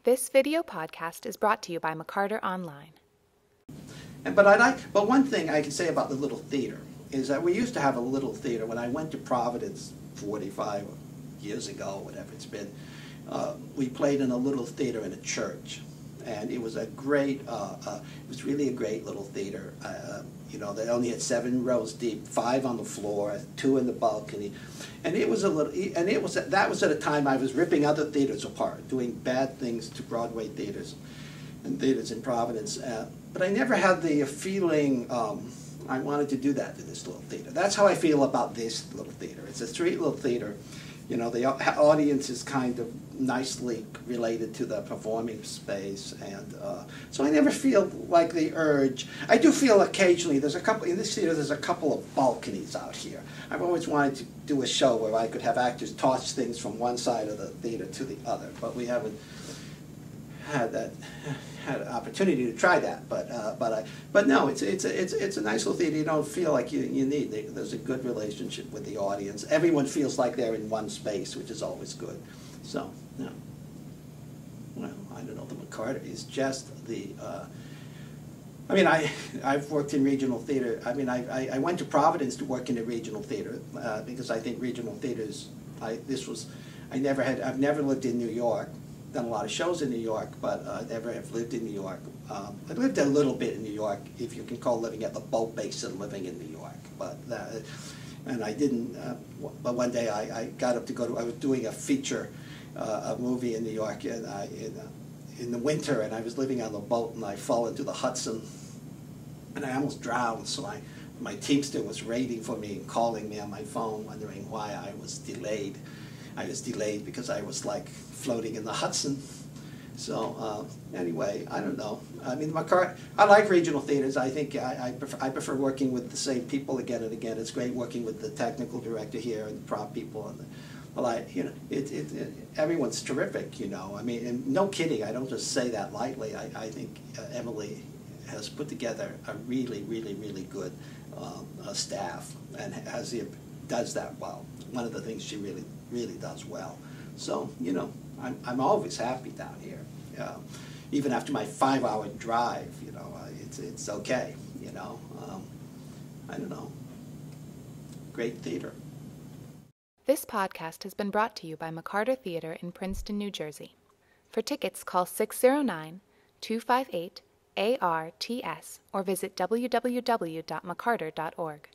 This video podcast is brought to you by McCarter Online. But one thing I can say about the Little Theater is that we used to have a Little Theater. When I went to Providence 45 years ago, whatever it's been, we played in a Little Theater in a church. And it was a great, it was really a great little theater. You know, they only had 7 rows deep, 5 on the floor, 2 in the balcony, and it was that was at a time I was ripping other theaters apart, doing bad things to Broadway theaters and theaters in Providence. But I never had the feeling I wanted to do that to this little theater. That's how I feel about this little theater. It's a street little theater. You know, the audience is kind of nicely related to the performing space, and so I never feel like the urge. I do feel occasionally, in this theater there's a couple of balconies out here. I've always wanted to do a show where I could have actors toss things from one side of the theater to the other, but we haven't had an opportunity to try that. But no, it's a nice little theater. You don't feel like you need. There's a good relationship with the audience. Everyone feels like they're in one space, which is always good. So no. Well, I don't know. The McCarter is just the. I mean, I've worked in regional theater. I mean, I went to Providence to work in a regional theater because I think regional theaters. I've never lived in New York. Done a lot of shows in New York, but I never have lived in New York. I lived a little bit in New York, if you can call living at the boat basin living in New York. And I didn't. But one day I got up to go to. I was doing a feature, a movie in New York, and in the winter, and I was living on the boat, and I fell into the Hudson, and I almost drowned. So my teamster was waiting for me and calling me on my phone, wondering why I was delayed. I was delayed because I was like floating in the Hudson. So anyway, I don't know. I mean, I like regional theaters. I think I prefer working with the same people again and again. It's great working with the technical director here and the prop people and everyone's terrific. You know, I mean, and no kidding. I don't just say that lightly. I think Emily has put together a really, really, really good staff and does that well. One of the things she really does well. So, you know, I'm always happy down here. Even after my 5-hour drive, you know, it's okay, you know. I don't know. Great theater. This podcast has been brought to you by McCarter Theatre in Princeton, New Jersey. For tickets, call 609-258-ARTS or visit www.mccarter.org.